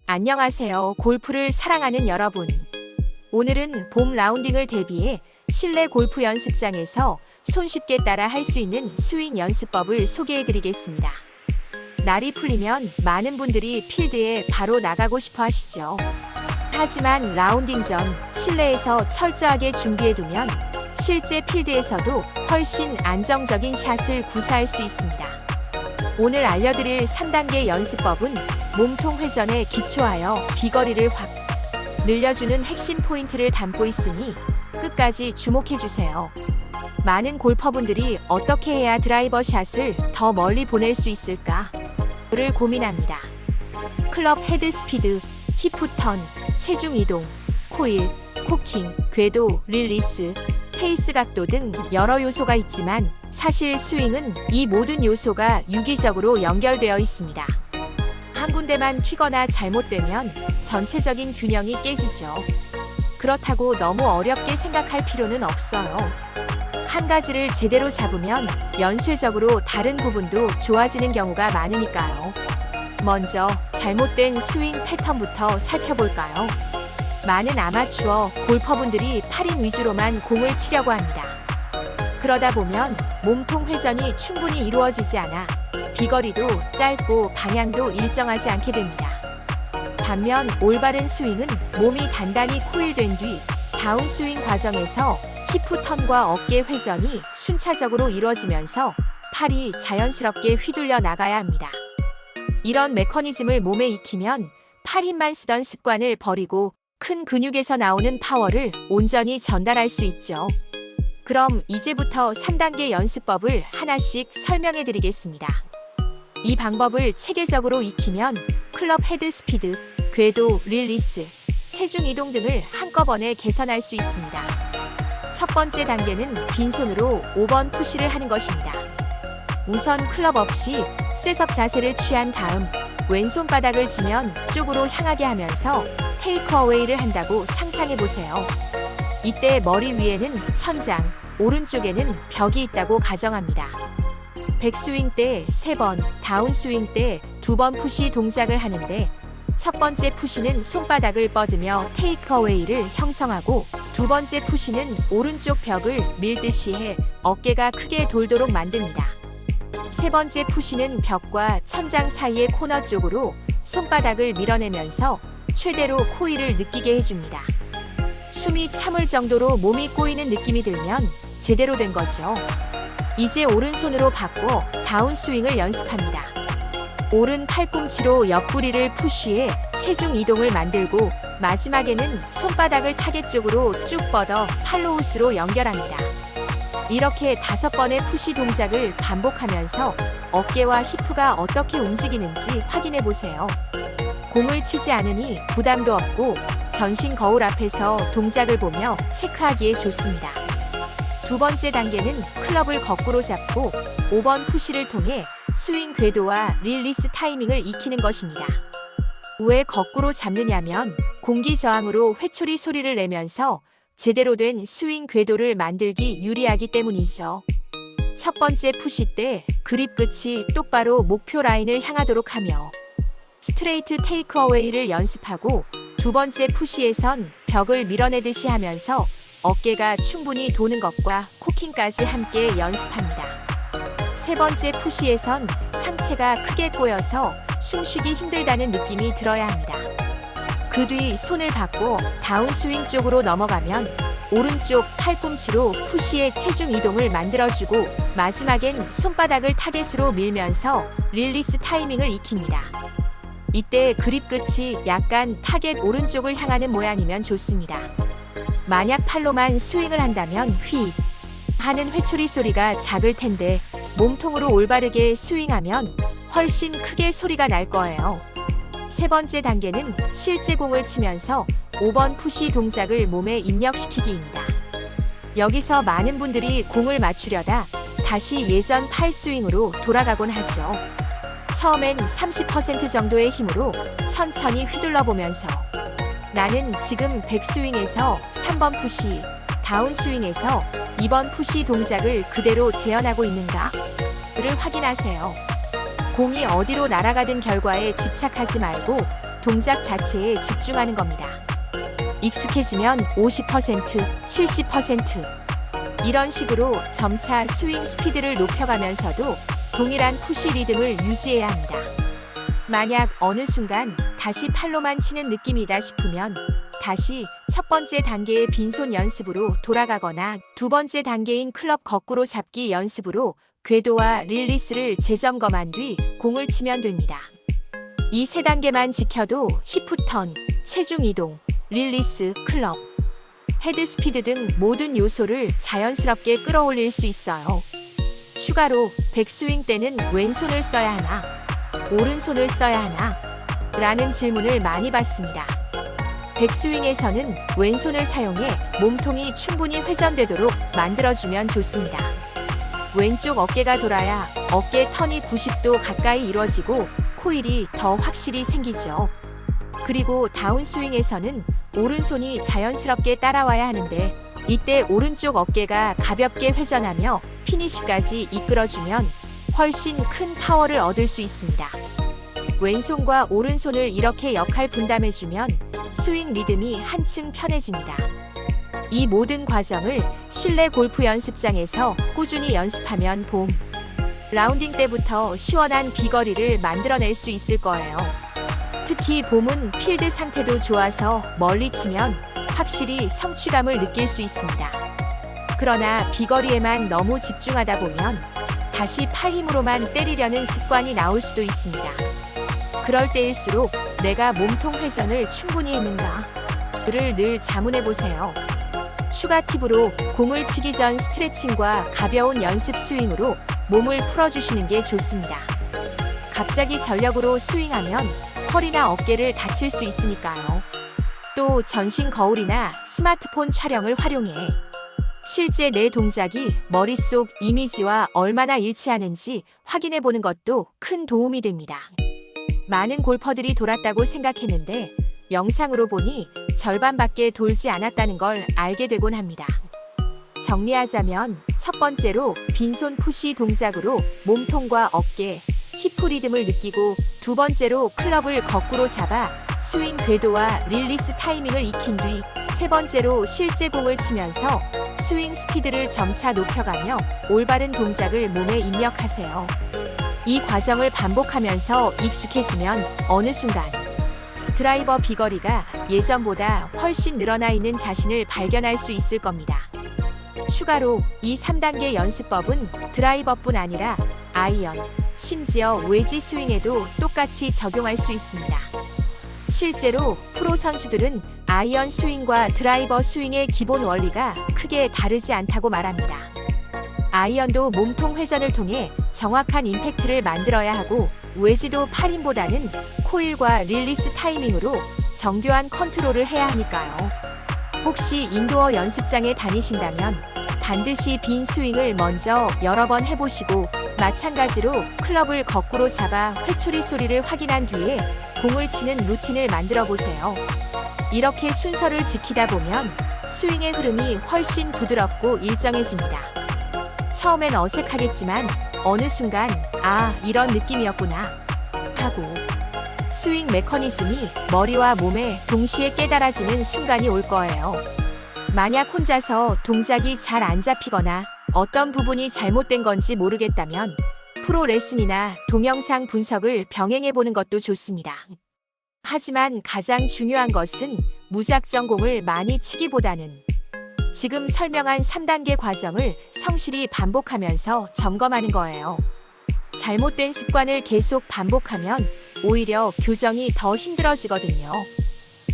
안녕하세요. 골프를 사랑하는 여러분. 오늘은 봄 라운딩을 대비해 실내 골프 연습장에서 손쉽게 따라 할 수 있는 스윙 연습법을 소개해 드리겠습니다. 날이 풀리면 많은 분들이 필드에 바로 나가고 싶어 하시죠. 하지만 라운딩 전 실내에서 철저하게 준비해 두면 실제 필드에서도 훨씬 안정적인 샷을 구사할 수 있습니다. 오늘 알려드릴 3단계 연습법은 몸통 회전에 기초하여 비거리를 확 늘려주는 핵심 포인트를 담고 있으니 끝까지 주목해주세요. 많은 골퍼분들이 어떻게 해야 드라이버 샷을 더 멀리 보낼 수 있을까를 고민합니다. 클럽 헤드 스피드, 히프 턴, 체중 이동, 코일, 코킹, 궤도, 릴리스, 페이스 각도 등 여러 요소가 있지만 사실 스윙은 이 모든 요소가 유기적으로 연결되어 있습니다. 한 군데만 튀거나 잘못되면 전체적인 균형이 깨지죠. 그렇다고 너무 어렵게 생각할 필요는 없어요. 한 가지를 제대로 잡으면 연쇄적으로 다른 부분도 좋아지는 경우가 많으니까요. 먼저 잘못된 스윙 패턴부터 살펴볼까요? 많은 아마추어 골퍼분들이 팔힘 위주로만 공을 치려고 합니다. 그러다 보면 몸통 회전이 충분히 이루어지지 않아 비거리도 짧고 방향도 일정하지 않게 됩니다. 반면 올바른 스윙은 몸이 단단히 코일된 뒤 다운스윙 과정에서 히프 턴과 어깨 회전이 순차적으로 이루어지면서 팔이 자연스럽게 휘둘려 나가야 합니다. 이런 메커니즘을 몸에 익히면 팔힘만 쓰던 습관을 버리고 큰 근육에서 나오는 파워를 온전히 전달할 수 있죠. 그럼 이제부터 3단계 연습법을 하나씩 설명해 드리겠습니다. 이 방법을 체계적으로 익히면 클럽 헤드 스피드, 궤도, 릴리스, 체중 이동 등을 한꺼번에 개선할 수 있습니다. 첫 번째 단계는 빈손으로 5번 푸시를 하는 것입니다. 우선 클럽 없이 셋업 자세를 취한 다음 왼손 바닥을 지면 쪽으로 향하게 하면서 테이크어웨이를 한다고 상상해 보세요. 이때 머리 위에는 천장, 오른쪽에는 벽이 있다고 가정합니다. 백스윙 때 3번, 다운스윙 때 2번 푸시 동작을 하는데 첫 번째 푸시는 손바닥을 뻗으며 테이크어웨이를 형성하고 두 번째 푸시는 오른쪽 벽을 밀듯이 해 어깨가 크게 돌도록 만듭니다. 세 번째 푸시는 벽과 천장 사이의 코너 쪽으로 손바닥을 밀어내면서 최대로 코일을 느끼게 해줍니다. 숨이 참을 정도로 몸이 꼬이는 느낌이 들면 제대로 된 거죠. 이제 오른손으로 바꿔 다운스윙을 연습합니다. 오른 팔꿈치로 옆구리를 푸시해 체중 이동을 만들고 마지막에는 손바닥을 타겟 쪽으로 쭉 뻗어 팔로우스로 연결합니다. 이렇게 5번의 푸시 동작을 반복하면서 어깨와 히프가 어떻게 움직이는지 확인해 보세요. 공을 치지 않으니 부담도 없고 전신 거울 앞에서 동작을 보며 체크하기에 좋습니다. 두 번째 단계는 클럽을 거꾸로 잡고 5번 푸시를 통해 스윙 궤도와 릴리스 타이밍을 익히는 것입니다. 왜 거꾸로 잡느냐면 공기 저항으로 회초리 소리를 내면서 제대로 된 스윙 궤도를 만들기 유리하기 때문이죠. 첫 번째 푸시 때 그립 끝이 똑바로 목표 라인을 향하도록 하며 스트레이트 테이크어웨이를 연습하고 두 번째 푸시에선 벽을 밀어내듯이 하면서 어깨가 충분히 도는 것과 코킹까지 함께 연습합니다. 세 번째 푸시에선 상체가 크게 꼬여서 숨쉬기 힘들다는 느낌이 들어야 합니다. 그 뒤 손을 바꿔 다운스윙 쪽으로 넘어가면 오른쪽 팔꿈치로 푸시의 체중 이동을 만들어주고 마지막엔 손바닥을 타겟으로 밀면서 릴리스 타이밍을 익힙니다. 이때 그립 끝이 약간 타겟 오른쪽을 향하는 모양이면 좋습니다. 만약 팔로만 스윙을 한다면 휘 하는 회초리 소리가 작을 텐데 몸통으로 올바르게 스윙하면 훨씬 크게 소리가 날 거예요. 세 번째 단계는 실제 공을 치면서 5번 푸시 동작을 몸에 입력시키기입니다. 여기서 많은 분들이 공을 맞추려다 다시 예전 팔 스윙으로 돌아가곤 하죠. 처음엔 30% 정도의 힘으로 천천히 휘둘러 보면서 나는 지금 백스윙에서 3번 푸시, 다운스윙에서 2번 푸시 동작을 그대로 재현하고 있는가? 를 확인하세요. 공이 어디로 날아가든 결과에 집착하지 말고 동작 자체에 집중하는 겁니다. 익숙해지면 50%, 70% 이런 식으로 점차 스윙 스피드를 높여가면서도 동일한 푸시 리듬을 유지해야 합니다. 만약 어느 순간 다시 팔로만 치는 느낌이다 싶으면 다시 첫 번째 단계의 빈손 연습으로 돌아가거나 두 번째 단계인 클럽 거꾸로 잡기 연습으로 궤도와 릴리스를 재점검한 뒤 공을 치면 됩니다. 이 세 단계만 지켜도 히프턴, 체중 이동, 릴리스, 클럽, 헤드 스피드 등 모든 요소를 자연스럽게 끌어올릴 수 있어요. 추가로 백스윙 때는 왼손을 써야 하나, 오른손을 써야 하나? 라는 질문을 많이 받습니다. 백스윙에서는 왼손을 사용해 몸통이 충분히 회전되도록 만들어주면 좋습니다. 왼쪽 어깨가 돌아야 어깨 턴이 90도 가까이 이루어지고 코일이 더 확실히 생기죠. 그리고 다운스윙에서는 오른손이 자연스럽게 따라와야 하는데 이때 오른쪽 어깨가 가볍게 회전하며 피니시까지 이끌어주면 훨씬 큰 파워를 얻을 수 있습니다. 왼손과 오른손을 이렇게 역할 분담해주면 스윙 리듬이 한층 편해집니다. 이 모든 과정을 실내 골프 연습장에서 꾸준히 연습하면 봄 라운딩 때부터 시원한 비거리를 만들어낼 수 있을 거예요. 특히 봄은 필드 상태도 좋아서 멀리 치면 확실히 성취감을 느낄 수 있습니다. 그러나 비거리에만 너무 집중하다 보면 다시 팔 힘으로만 때리려는 습관이 나올 수도 있습니다. 그럴 때일수록 내가 몸통 회전을 충분히 했는가를 늘 자문해 보세요. 추가 팁으로 공을 치기 전 스트레칭과 가벼운 연습 스윙으로 몸을 풀어주시는 게 좋습니다. 갑자기 전력으로 스윙하면 허리나 어깨를 다칠 수 있으니까요. 또 전신 거울이나 스마트폰 촬영을 활용해 실제 내 동작이 머릿속 이미지와 얼마나 일치하는지 확인해 보는 것도 큰 도움이 됩니다. 많은 골퍼들이 돌았다고 생각했는데 영상으로 보니 절반밖에 돌지 않았다는 걸 알게 되곤 합니다. 정리하자면 첫 번째로 빈손 푸시 동작으로 몸통과 어깨, 히프 리듬을 느끼고 두 번째로 클럽을 거꾸로 잡아 스윙 궤도와 릴리스 타이밍을 익힌 뒤 세 번째로 실제 공을 치면서 스윙 스피드를 점차 높여가며 올바른 동작을 몸에 입력하세요. 이 과정을 반복하면서 익숙해지면 어느 순간 드라이버 비거리가 예전보다 훨씬 늘어나 있는 자신을 발견할 수 있을 겁니다. 추가로 이 3단계 연습법은 드라이버뿐 아니라 아이언, 심지어 웨지 스윙에도 똑같이 적용할 수 있습니다. 실제로 프로 선수들은 아이언 스윙과 드라이버 스윙의 기본 원리가 크게 다르지 않다고 말합니다. 아이언도 몸통 회전을 통해 정확한 임팩트를 만들어야 하고 웨지도 팔 힘보다는 코일과 릴리스 타이밍으로 정교한 컨트롤을 해야 하니까요. 혹시 인도어 연습장에 다니신다면 반드시 빈 스윙을 먼저 여러 번 해보시고 마찬가지로 클럽을 거꾸로 잡아 회초리 소리를 확인한 뒤에 공을 치는 루틴을 만들어 보세요. 이렇게 순서를 지키다 보면 스윙의 흐름이 훨씬 부드럽고 일정해집니다. 처음엔 어색하겠지만 어느 순간 이런 느낌이었구나 하고 스윙 메커니즘이 머리와 몸에 동시에 깨달아지는 순간이 올 거예요. 만약 혼자서 동작이 잘 안 잡히거나 어떤 부분이 잘못된 건지 모르겠다면 프로 레슨이나 동영상 분석을 병행해 보는 것도 좋습니다. 하지만 가장 중요한 것은 무작정 공을 많이 치기보다는 지금 설명한 3단계 과정을 성실히 반복하면서 점검하는 거예요. 잘못된 습관을 계속 반복하면 오히려 교정이 더 힘들어지거든요.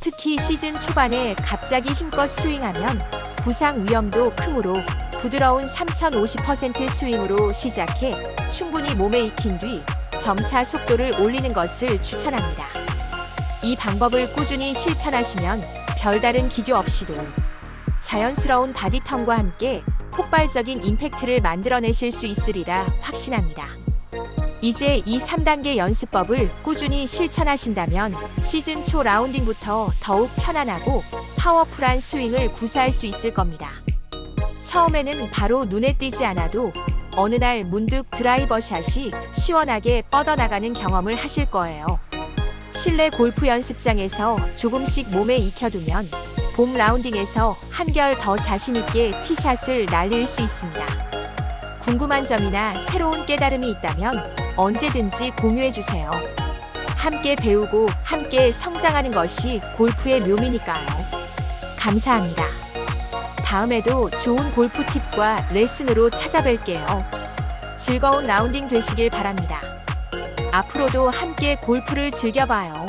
특히 시즌 초반에 갑자기 힘껏 스윙하면 부상 위험도 크므로 부드러운 3050% 스윙으로 시작해 충분히 몸에 익힌 뒤 점차 속도를 올리는 것을 추천합니다. 이 방법을 꾸준히 실천하시면 별다른 기교 없이도 자연스러운 바디턴과 함께 폭발적인 임팩트를 만들어내실 수 있으리라 확신합니다. 이제 이 3단계 연습법을 꾸준히 실천하신다면 시즌 초 라운딩부터 더욱 편안하고 파워풀한 스윙을 구사할 수 있을 겁니다. 처음에는 바로 눈에 띄지 않아도 어느 날 문득 드라이버 샷이 시원하게 뻗어나가는 경험을 하실 거예요. 실내 골프 연습장에서 조금씩 몸에 익혀두면 봄 라운딩에서 한결 더 자신있게 티샷을 날릴 수 있습니다. 궁금한 점이나 새로운 깨달음이 있다면 언제든지 공유해주세요. 함께 배우고 함께 성장하는 것이 골프의 묘미니까요. 감사합니다. 다음에도 좋은 골프 팁과 레슨으로 찾아뵐게요. 즐거운 라운딩 되시길 바랍니다. 앞으로도 함께 골프를 즐겨봐요.